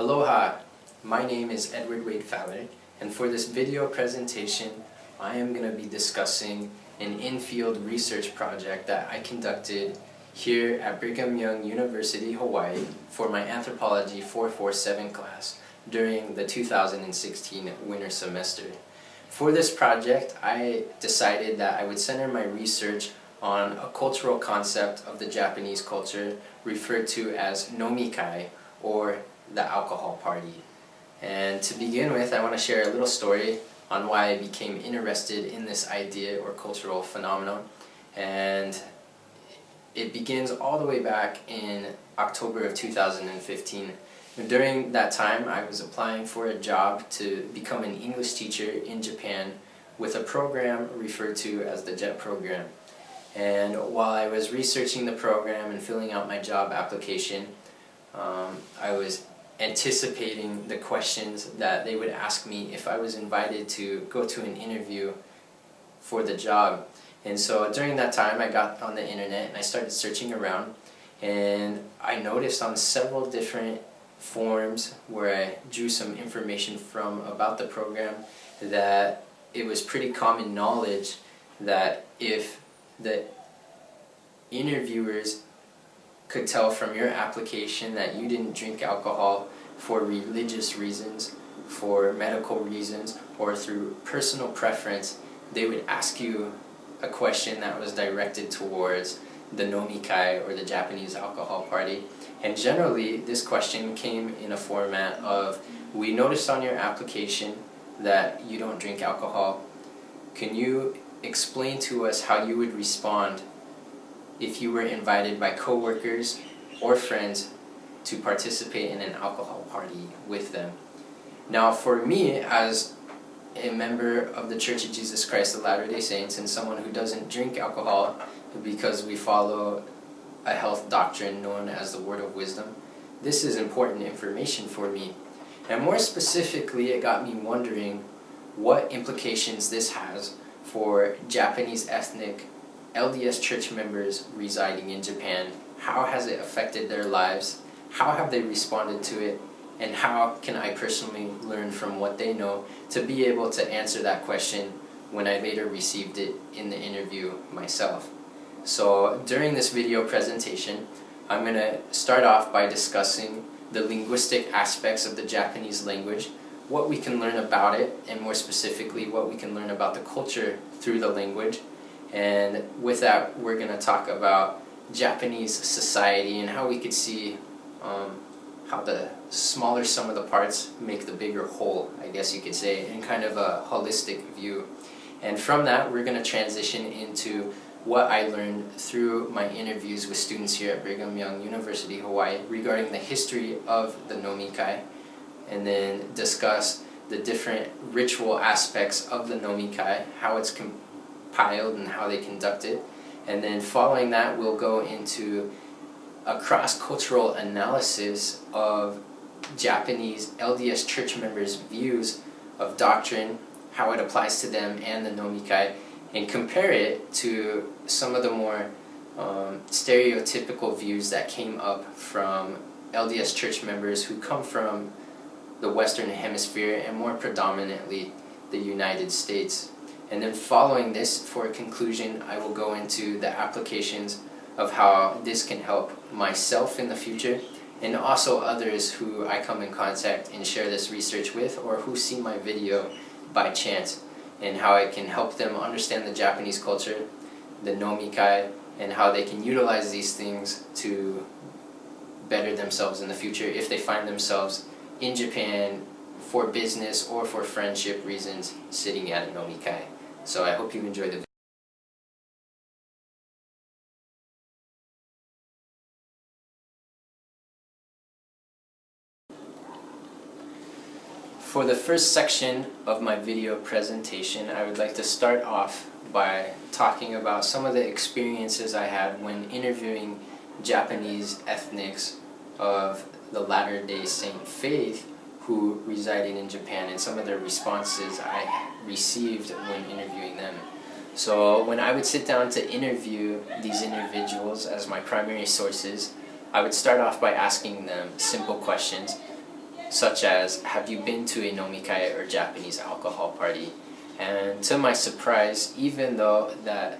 Aloha, my name is Edward Wade Fowler, and for this video presentation I am going to be discussing an in-field research project that I conducted here at Brigham Young University, Hawaii for my Anthropology 447 class during the 2016 winter semester. For this project, I decided that I would center my research on a cultural concept of the Japanese culture referred to as nomikai, or the alcohol party. And to begin with, I want to share a little story on why I became interested in this idea or cultural phenomenon. And it begins all the way back in October of 2015. And during that time, I was applying for a job to become an English teacher in Japan with a program referred to as the JET program. And while I was researching the program and filling out my job application, I was anticipating the questions that they would ask me if I was invited to go to an interview for the job. And so during that time I got on the internet and I started searching around, and I noticed on several different forums where I drew some information from about the program that it was pretty common knowledge that if the interviewers could tell from your application that you didn't drink alcohol for religious reasons, for medical reasons, or through personal preference, they would ask you a question that was directed towards the nomikai, or the Japanese alcohol party. And generally this question came in a format of, we noticed on your application that you don't drink alcohol. Can you explain to us how you would respond if you were invited by coworkers or friends to participate in an alcohol party with them? Now for me, as a member of the Church of Jesus Christ of Latter-day Saints and someone who doesn't drink alcohol because we follow a health doctrine known as the Word of Wisdom, this is important information for me. And more specifically, it got me wondering what implications this has for Japanese ethnic LDS church members residing in Japan. How has it affected their lives? How have they responded to it? And how can I personally learn from what they know to be able to answer that question when I later received it in the interview myself? So during this video presentation, I'm going to start off by discussing the linguistic aspects of the Japanese language, what we can learn about it, and more specifically what we can learn about the culture through the language. And with that, we're going to talk about Japanese society and how we could see how the smaller sum of the parts make the bigger whole, I guess you could say, in kind of a holistic view. And from that, we're going to transition into what I learned through my interviews with students here at Brigham Young University, Hawaii, regarding the history of the nomikai, and then discuss the different ritual aspects of the nomikai, how it's compiled and how they conduct it. And then following that, we'll go into a cross-cultural analysis of Japanese LDS church members' views of doctrine, how it applies to them and the nomikai, and compare it to some of the more stereotypical views that came up from LDS church members who come from the Western Hemisphere and more predominantly the United States. And then following this, for a conclusion, I will go into the applications of how this can help myself in the future and also others who I come in contact and share this research with, or who see my video by chance, and how it can help them understand the Japanese culture, the nomikai, and how they can utilize these things to better themselves in the future if they find themselves in Japan for business or for friendship reasons sitting at a nomikai. So I hope you enjoy the video. For the first section of my video presentation, I would like to start off by talking about some of the experiences I had when interviewing Japanese ethnics of the Latter-day Saint faith who resided in Japan, and some of the responses I received when interviewing them. So when I would sit down to interview these individuals as my primary sources, I would start off by asking them simple questions. such as, have you been to a nomikai or Japanese alcohol party? And to my surprise, even though that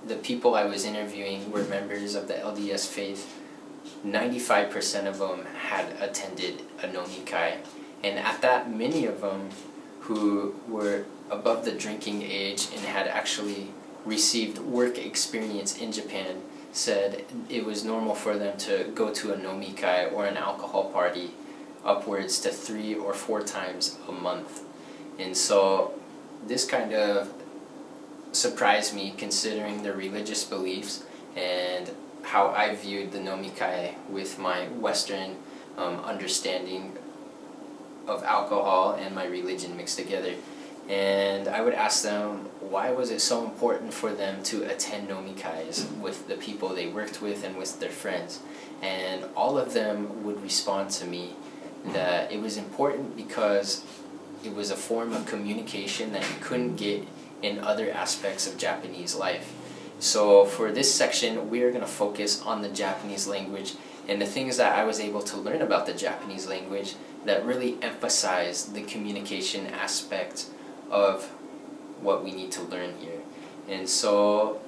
the people I was interviewing were members of the LDS faith, 95% of them had attended a nomikai. And at that, many of them who were above the drinking age and had actually received work experience in Japan said it was normal for them to go to a nomikai or an alcohol party upwards to 3 or 4 times a month. And so this kind of surprised me, considering their religious beliefs and how I viewed the nomikai with my Western understanding of alcohol and my religion mixed together. And I would ask them, why was it so important for them to attend nomikais with the people they worked with and with their friends? And all of them would respond to me that it was important because it was a form of communication that you couldn't get in other aspects of Japanese life. So for this section, we are going to focus on the Japanese language and the things that I was able to learn about the Japanese language that really emphasize the communication aspect of what we need to learn here. And so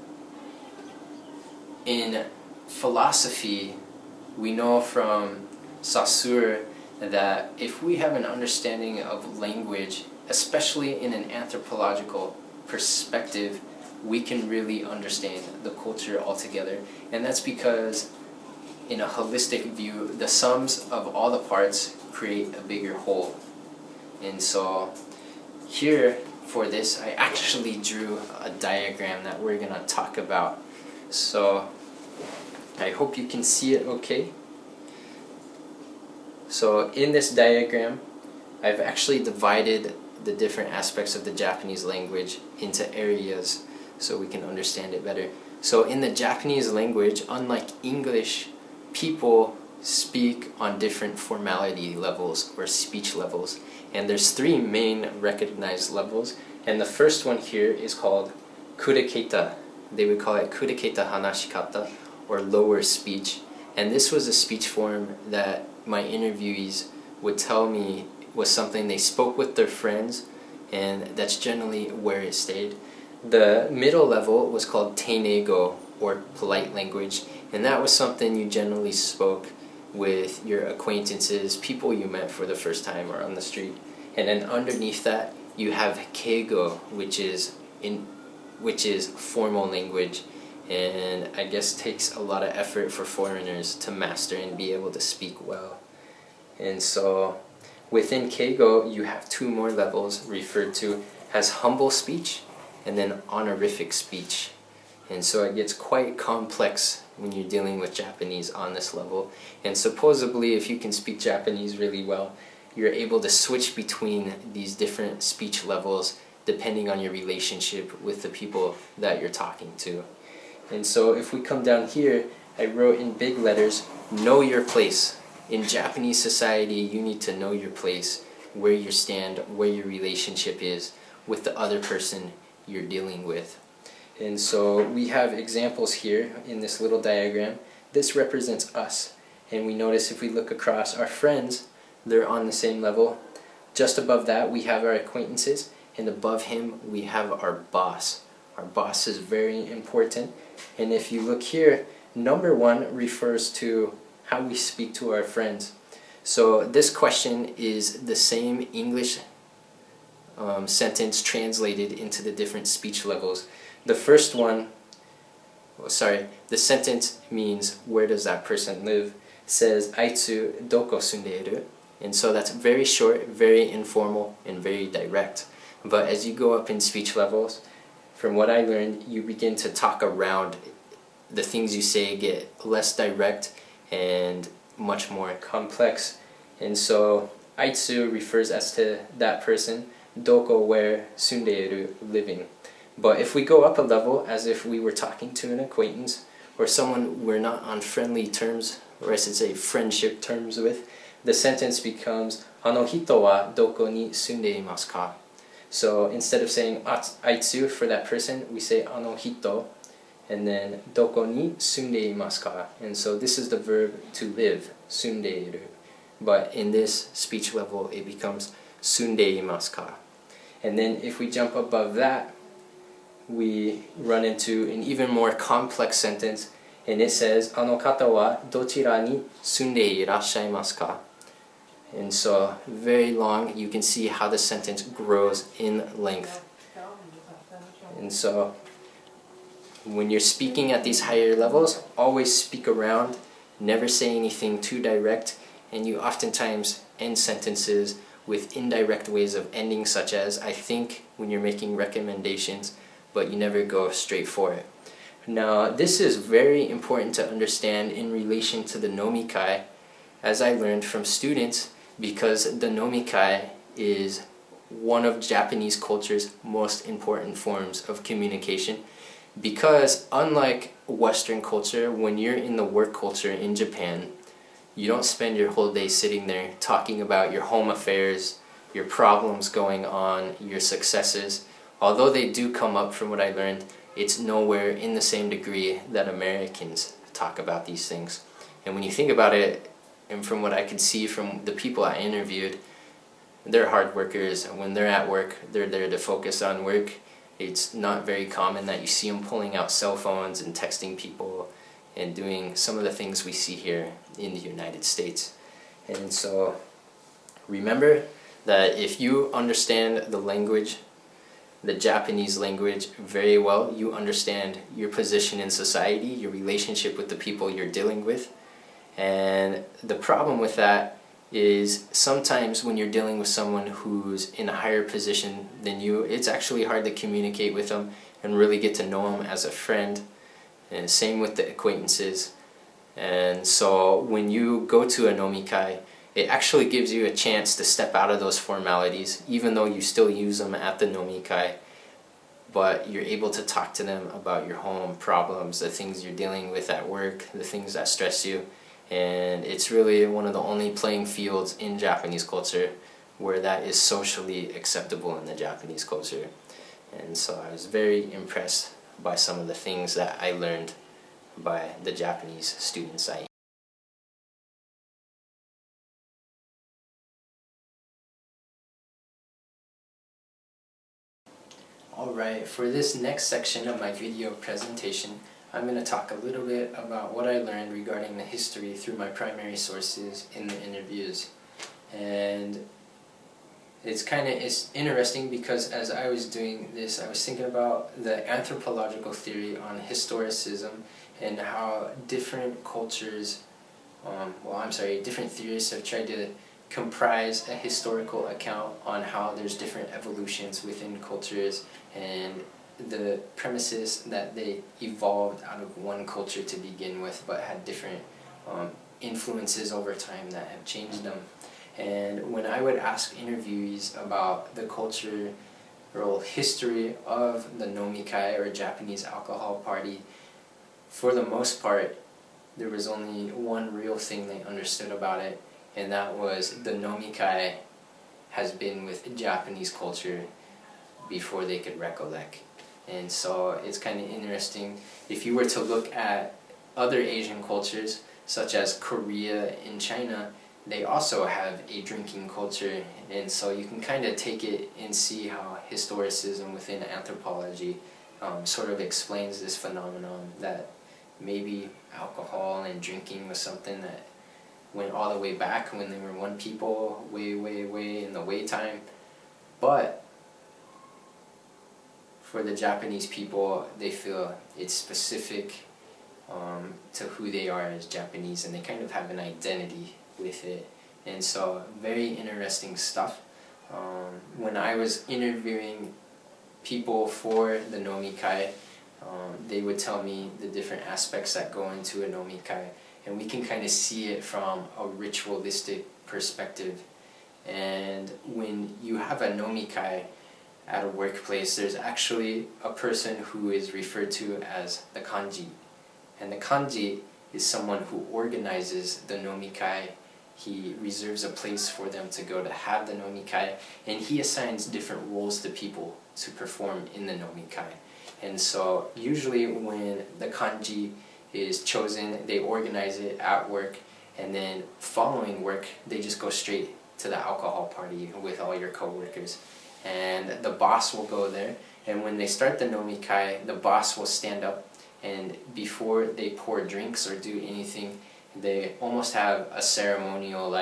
in philosophy, we know from Saussure that if we have an understanding of language, especially in an anthropological perspective, we can really understand the culture altogether. And that's because in a holistic view, the sums of all the parts create a bigger whole. And so here for this, I actually drew a diagram that we're going to talk about. So I hope you can see it okay. So in this diagram, I've actually divided the different aspects of the Japanese language into areas so we can understand it better. So in the Japanese language, unlike English, people speak on different formality levels or speech levels. And there's 3 main recognized levels. And the first one here is called kureketa. They would call it kureketa hanashikata, or lower speech. And this was a speech form that my interviewees would tell me was something they spoke with their friends, and that's generally where it stayed. The middle level was called teinego, or polite language, and that was something you generally spoke with your acquaintances, people you met for the first time or on the street. And then underneath that, you have keigo, which is formal language, and I guess takes a lot of effort for foreigners to master and be able to speak well. And so within keigo, you have 2 more levels referred to as humble speech and then honorific speech. And so it gets quite complex when you're dealing with Japanese on this level. And supposedly, if you can speak Japanese really well, you're able to switch between these different speech levels depending on your relationship with the people that you're talking to. And so if we come down here, I wrote in big letters, know your place. In Japanese society, you need to know your place, where you stand, where your relationship is with the other person you're dealing with. And so we have examples here in this little diagram. This represents us. And we notice if we look across our friends, they're on the same level. Just above that, we have our acquaintances. And above him, we have our boss. Our boss is very important. And if you look here, number 1 refers to how we speak to our friends. So this question is the same English sentence translated into the different speech levels. The first one, the sentence means, where does that person live? Says, aitsu doko sundeiru. And so that's very short, very informal, and very direct. But as you go up in speech levels, from what I learned, you begin to talk around. The things you say get less direct and much more complex. And so aitsu refers as to that person, doko, where, sundeiru, living. But if we go up a level, as if we were talking to an acquaintance or someone we're not on friendly terms, or I should say friendship terms with, the sentence becomes, ano hito wa doko ni sundeimasu ka? So instead of saying aitsu for that person, we say ano hito, and then doko ni sundeimasu ka? And so this is the verb to live, sundeiru. but in this speech level it becomes sundeimasu ka. And then if we jump above that, we run into an even more complex sentence, and it says, あの方はどちらに住んでいらっしゃいますか? And so, very long, you can see how the sentence grows in length. And so, when you're speaking at these higher levels, always speak around, never say anything too direct, and you oftentimes end sentences with indirect ways of ending, such as, I think, when you're making recommendations, but you never go straight for it. Now, this is very important to understand in relation to the nomikai, as I learned from students, because the nomikai is one of Japanese culture's most important forms of communication. Because unlike Western culture, when you're in the work culture in Japan, you don't spend your whole day sitting there talking about your home affairs, your problems going on, your successes. Although they do come up from what I learned, it's nowhere in the same degree that Americans talk about these things. And when you think about it, and from what I could see from the people I interviewed, they're hard workers, and when they're at work, they're there to focus on work. It's not very common that you see them pulling out cell phones and texting people and doing some of the things we see here in the United States. And so remember that if you understand the language, the Japanese language very well, you understand your position in society, your relationship with the people you're dealing with. And the problem with that is sometimes when you're dealing with someone who's in a higher position than you, it's actually hard to communicate with them and really get to know them as a friend. And same with the acquaintances. And so when you go to a nomikai, it actually gives you a chance to step out of those formalities, even though you still use them at the nomikai, but you're able to talk to them about your home problems, the things you're dealing with at work, the things that stress you. And it's really one of the only playing fields in Japanese culture where that is socially acceptable in the Japanese culture. And so I was very impressed by some of the things that I learned by the Japanese students I Alright, for this next section of my video presentation, I'm going to talk a little bit about what I learned regarding the history through my primary sources in the interviews. And it's interesting because as I was doing this, I was thinking about the anthropological theory on historicism and how different cultures, different theorists have tried to comprise a historical account on how there's different evolutions within cultures and the premises that they evolved out of one culture to begin with but had different influences over time that have changed them. And when I would ask interviewees about the cultural history of the nomikai or Japanese alcohol party, for the most part there was only one real thing they understood about it, and that was the nomikai has been with Japanese culture before they could recollect. And so it's kind of interesting. If you were to look at other Asian cultures, such as Korea and China, they also have a drinking culture, and so you can kind of take it and see how historicism within anthropology sort of explains this phenomenon that maybe alcohol and drinking was something that went all the way back when they were one people, way in the way time. But for the Japanese people, they feel it's specific to who they are as Japanese, and they kind of have an identity with it. And so very interesting stuff. When I was interviewing people for the nomikai, they would tell me the different aspects that go into a nomikai, and we can kind of see it from a ritualistic perspective. And when you have a nomikai at a workplace, there's actually a person who is referred to as the kanji. And the kanji is someone who organizes the nomikai. He reserves a place for them to go to have the nomikai, and he assigns different roles to people to perform in the nomikai. And so usually when the kanji is chosen, they organize it at work, and then following work they just go straight to the alcohol party with all your coworkers. And the boss will go there, and when they start the nomikai, the boss will stand up, and before they pour drinks or do anything, they almost have a ceremonial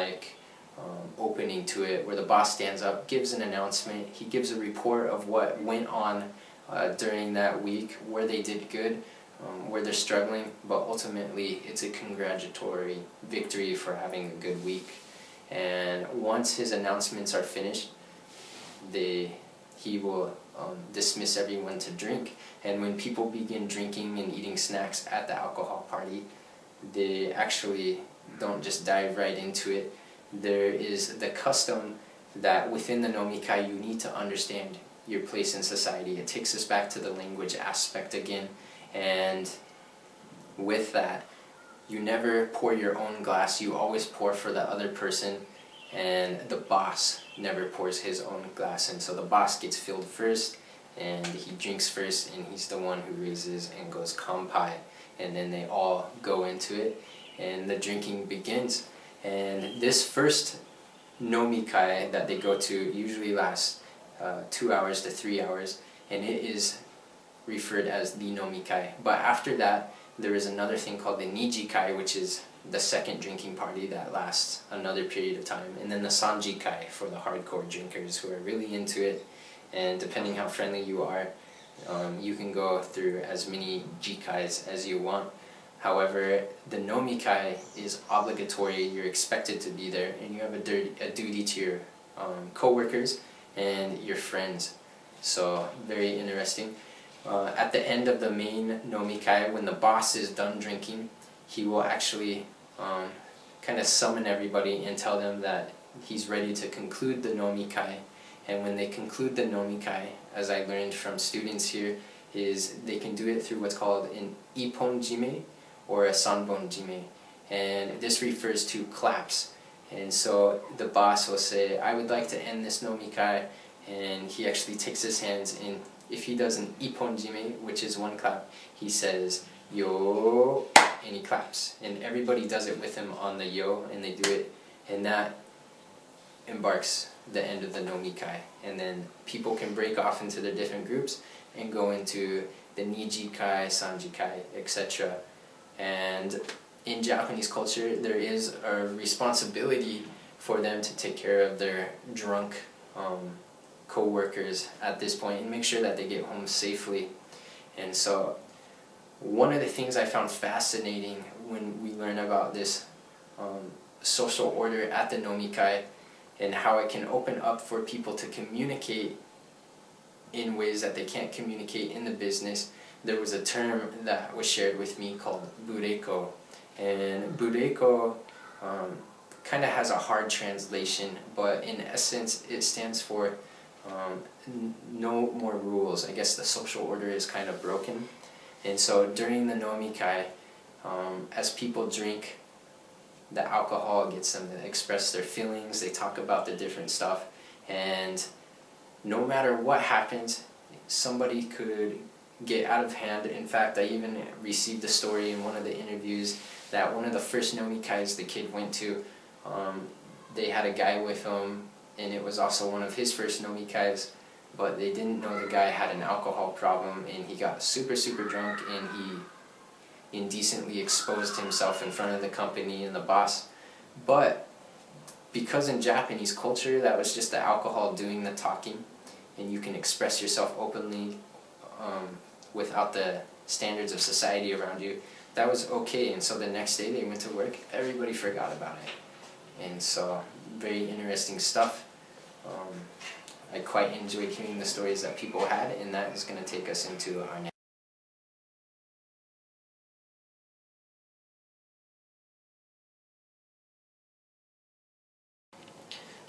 opening to it, where the boss stands up, gives an announcement, he gives a report of what went on during that week, where they did good, where they're struggling, but ultimately it's a congratulatory victory for having a good week. And once his announcements are finished, he will dismiss everyone to drink. And when people begin drinking and eating snacks at the alcohol party, they actually don't just dive right into it. There is the custom that within the nomikai you need to understand your place in society. It takes us back to the language aspect again, and with that, you never pour your own glass, you always pour for the other person, and the boss never pours his own glass, and so the boss gets filled first, and he drinks first, and he's the one who raises and goes kanpai, and then they all go into it, and the drinking begins. And this first nomikai that they go to usually lasts 2 hours to 3 hours, and it is referred as the nomikai. But after that, there is another thing called the nijikai, which is the second drinking party that lasts another period of time, and then the sanjikai for the hardcore drinkers who are really into it. And depending how friendly you are, you can go through as many jikais as you want. However, the nomikai is obligatory. You're expected to be there, and you have a duty to your co-workers and your friends. So very interesting. At the end of the main nomikai, when the boss is done drinking, he will actually kind of summon everybody and tell them that he's ready to conclude the nomikai. And when they conclude the nomikai, as I learned from students here, is they can do it through what's called an ippon jime or a sanbon jime. And this refers to claps. And so the boss will say, I would like to end this nomikai, and he actually takes his hands, and if he does an ippon jime, which is one clap, he says, yo, and he claps. And everybody does it with him on the yo, and they do it, and that embarks the end of the nomikai. And then people can break off into their different groups and go into the nijikai, sanjikai, etc. And in Japanese culture, there is a responsibility for them to take care of their drunk co-workers at this point and make sure that they get home safely. And so one of the things I found fascinating when we learn about this social order at the nomikai and how it can open up for people to communicate in ways that they can't communicate in the business, there was a term that was shared with me called bureko. And bureko kind of has a hard translation, but in essence it stands for no more rules. I guess the social order is kind of broken. And so during the nomikai, as people drink, the alcohol gets them to express their feelings, they talk about the different stuff, and no matter what happens, somebody could get out of hand. In fact, I even received a story in one of the interviews that one of the first nomikais the kid went to, they had a guy with him, and it was also one of his first nomikais, but they didn't know the guy had an alcohol problem, and he got super drunk, and he indecently exposed himself in front of the company and the boss. But because in Japanese culture that was just the alcohol doing the talking, and you can express yourself openly without the standards of society around you, that was okay. And so the next day they went to work, everybody forgot about it. And so very interesting stuff. I quite enjoyed hearing the stories that people had, and that is going to take us into our next.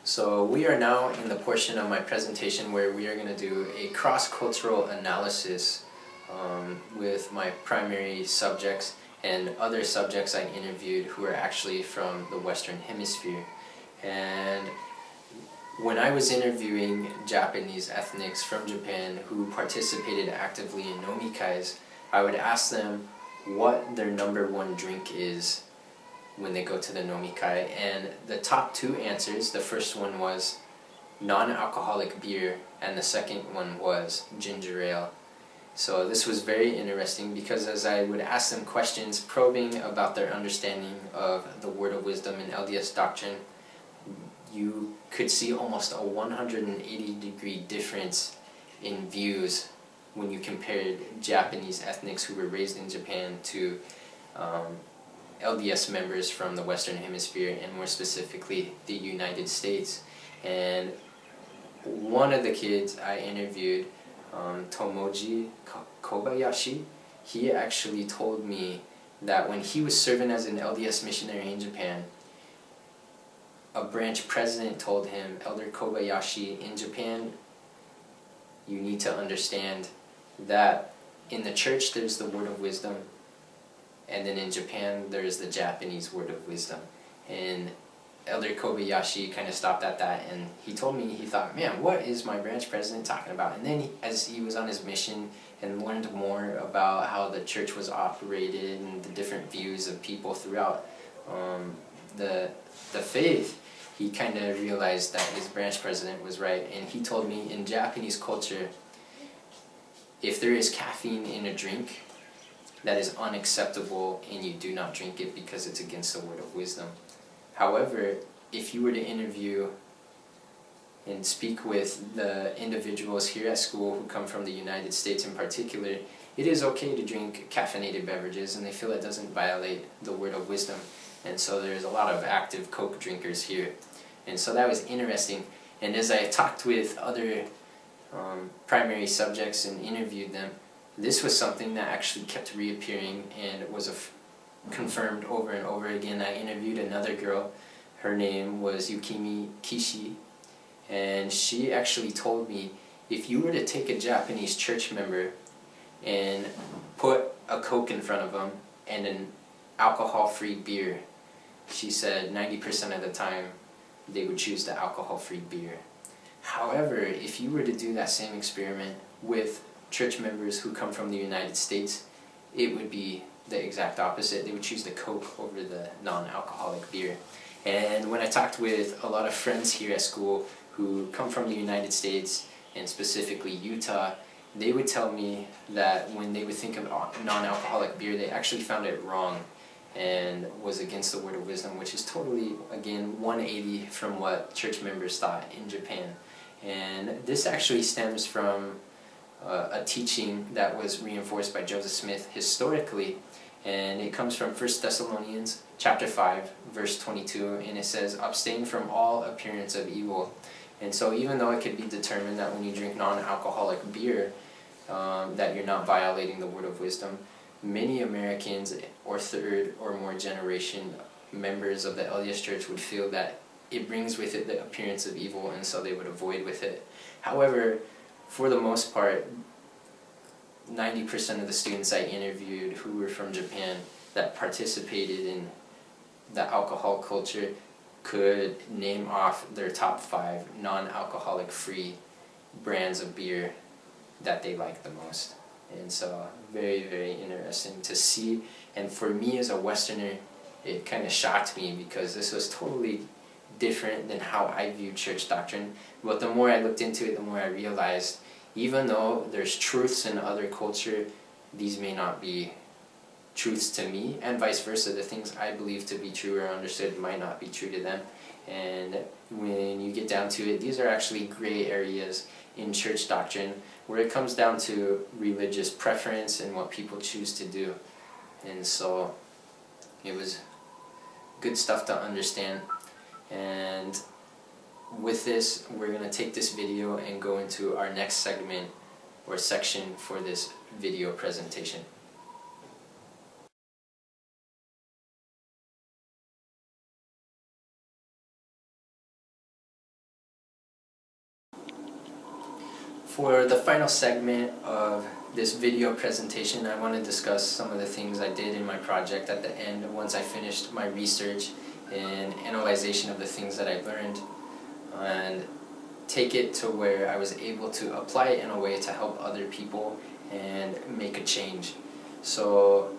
So we are now in the portion of my presentation where we are going to do a cross-cultural analysis with my primary subjects and other subjects I interviewed who are actually from the Western Hemisphere. And when I was interviewing Japanese ethnics from Japan who participated actively in nomikais, I would ask them what their number one drink is when they go to the nomikai. And the top two answers, the first one was non-alcoholic beer, and the second one was ginger ale. So this was very interesting because as I would ask them questions probing about their understanding of the word of wisdom and LDS doctrine, you could see almost a 180-degree difference in views when you compared Japanese ethnics who were raised in Japan to LDS members from the Western Hemisphere, and more specifically the United States. And one of the kids I interviewed, Tomoji Kobayashi, he actually told me that when he was serving as an LDS missionary in Japan, a branch president told him, Elder Kobayashi, in Japan, you need to understand that in the church there's the word of wisdom, and then in Japan there's the Japanese word of wisdom. And Elder Kobayashi kind of stopped at that, and he told me, he thought, man, what is my branch president talking about? And then as he was on his mission and learned more about how the church was operated and the different views of people throughout the faith, he kind of realized that his branch president was right. And he told me, in Japanese culture, if there is caffeine in a drink, that is unacceptable, and you do not drink it because it's against the word of wisdom. However, if you were to interview and speak with the individuals here at school who come from the United States in particular, it is okay to drink caffeinated beverages, and they feel it doesn't violate the word of wisdom. And so there's a lot of active Coke drinkers here. And so that was interesting. And as I talked with other primary subjects and interviewed them, this was something that actually kept reappearing and was confirmed over and over again. I interviewed another girl. Her name was Yukimi Kishi, and she actually told me, if you were to take a Japanese church member and put a Coke in front of them and an alcohol-free beer, she said 90% of the time they would choose the alcohol-free beer. However, if you were to do that same experiment with church members who come from the United States, it would be the exact opposite. They would choose the Coke over the non-alcoholic beer. And when I talked with a lot of friends here at school who come from the United States, and specifically Utah, they would tell me that when they would think of non-alcoholic beer, they actually found it wrong and was against the word of wisdom, which is totally, again, 180 from what church members thought in Japan. And this actually stems from a teaching that was reinforced by Joseph Smith historically, and it comes from 1 Thessalonians chapter 5, verse 22, and it says, abstain from all appearance of evil. And so even though it could be determined that when you drink non-alcoholic beer, that you're not violating the word of wisdom, many Americans or third or more generation members of the LDS Church would feel that it brings with it the appearance of evil, and so they would avoid with it. However, for the most part, 90% of the students I interviewed who were from Japan that participated in the alcohol culture could name off their top 5 non-alcoholic free brands of beer that they liked the most. And so very, very interesting to see. And for me as a Westerner, it kind of shocked me because this was totally different than how I viewed church doctrine. But the more I looked into it, the more I realized, even though there's truths in other culture, these may not be truths to me, and vice versa. The things I believe to be true or understood might not be true to them. And when you get down to it, these are actually gray areas in church doctrine where it comes down to religious preference and what people choose to do. And so it was good stuff to understand. And with this, we're going to take this video and go into our next segment or section for this video presentation. For the final segment of this video presentation, I want to discuss some of the things I did in my project at the end once I finished my research and analyzation of the things that I learned, and take it to where I was able to apply it in a way to help other people and make a change. So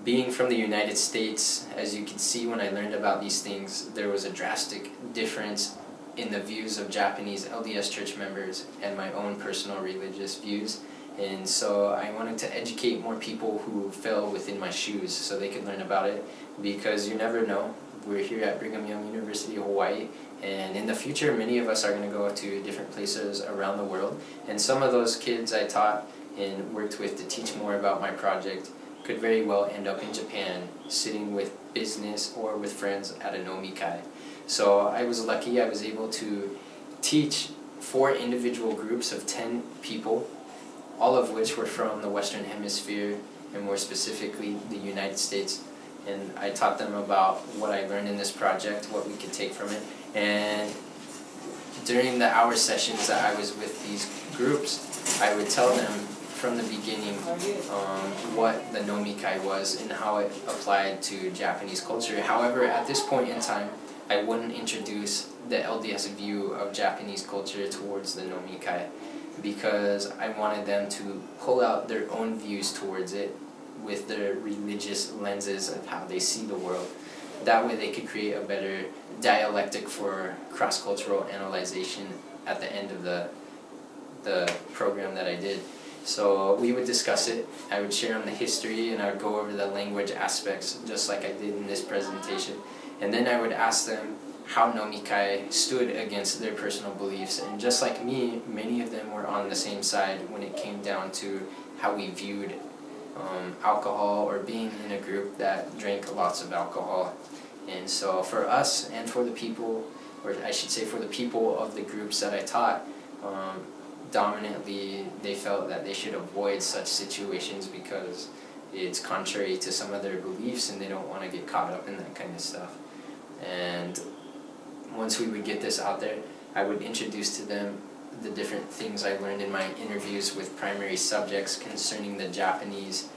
being from the United States, as you can see when I learned about these things, there was a drastic difference in the views of Japanese LDS church members and my own personal religious views. And so I wanted to educate more people who fell within my shoes so they could learn about it, because you never know. We're here at Brigham Young University, Hawaii, and in the future many of us are going to go to different places around the world, and some of those kids I taught and worked with to teach more about my project could very well end up in Japan, sitting with business or with friends at a nomikai. So I was lucky. I was able to teach 4 individual groups of 10 people, all of which were from the Western Hemisphere, and more specifically the United States. And I taught them about what I learned in this project, what we could take from it. And during the hour sessions that I was with these groups, I would tell them from the beginning what the nomikai was and how it applied to Japanese culture. However, at this point in time, I wouldn't introduce the LDS view of Japanese culture towards the nomikai, because I wanted them to pull out their own views towards it with their religious lenses of how they see the world. That way they could create a better dialectic for cross-cultural analyzation at the end of the program that I did. So we would discuss it. I would share on the history, and I would go over the language aspects just like I did in this presentation. And then I would ask them how nomikai stood against their personal beliefs. And just like me, many of them were on the same side when it came down to how we viewed alcohol, or being in a group that drank lots of alcohol. And so for us, and for the people, or I should say for the people of the groups that I taught, dominantly they felt that they should avoid such situations because it's contrary to some of their beliefs and they don't want to get caught up in that kind of stuff. And once we would get this out there, I would introduce to them the different things I learned in my interviews with primary subjects concerning the Japanese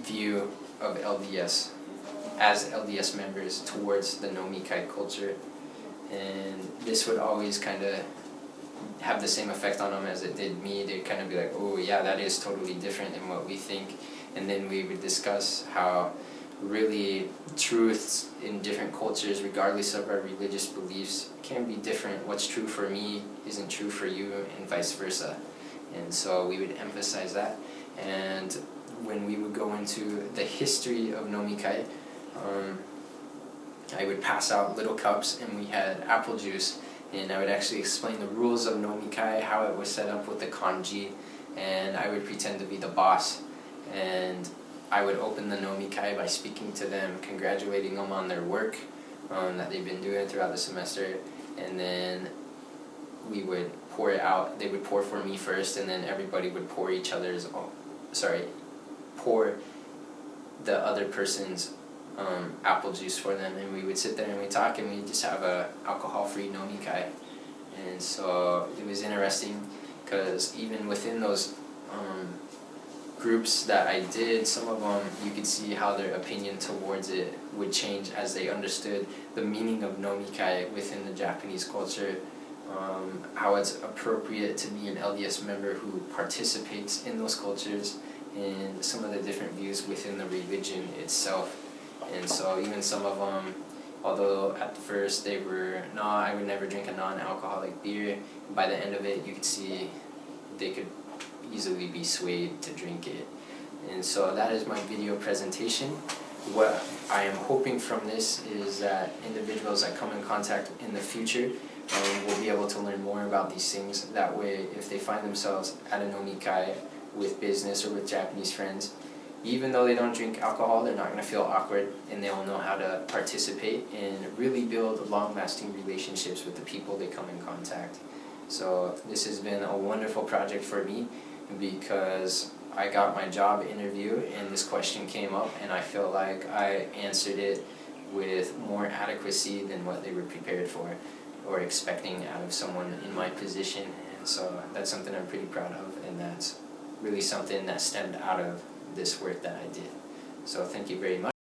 view of LDS as LDS members towards the nomikai culture. And this would always kind of have the same effect on them as it did me. They'd kind of be like, oh yeah, that is totally different than what we think. And then we would discuss how really truths in different cultures, regardless of our religious beliefs, can be different. What's true for me isn't true for you, and vice versa. And so we would emphasize that. And when we would go into the history of nomikai, I would pass out little cups, and we had apple juice, and I would actually explain the rules of nomikai, how it was set up with the kanji, and I would pretend to be the boss. And I would open the nomikai by speaking to them, congratulating them on their work that they've been doing throughout the semester, and then we would pour it out. They would pour for me first, and then everybody would pour pour the other person's apple juice for them, and we would sit there and we talk, and we just have a alcohol-free nomikai. And so it was interesting because even within those groups that I did, some of them you could see how their opinion towards it would change as they understood the meaning of nomikai within the Japanese culture, how it's appropriate to be an LDS member who participates in those cultures, and some of the different views within the religion itself. And so even some of them, although at first they were, no, I would never drink a non-alcoholic beer, by the end of it you could see they could easily be swayed to drink it. And so that is my video presentation. What I am hoping from this is that individuals that come in contact in the future will be able to learn more about these things. That way, if they find themselves at a nomikai with business or with Japanese friends, even though they don't drink alcohol, they're not going to feel awkward, and they'll know how to participate and really build long-lasting relationships with the people they come in contact. So this has been a wonderful project for me, because I got my job interview and this question came up, and I feel like I answered it with more adequacy than what they were prepared for or expecting out of someone in my position. And so that's something I'm pretty proud of, and that's really something that stemmed out of this work that I did. So thank you very much.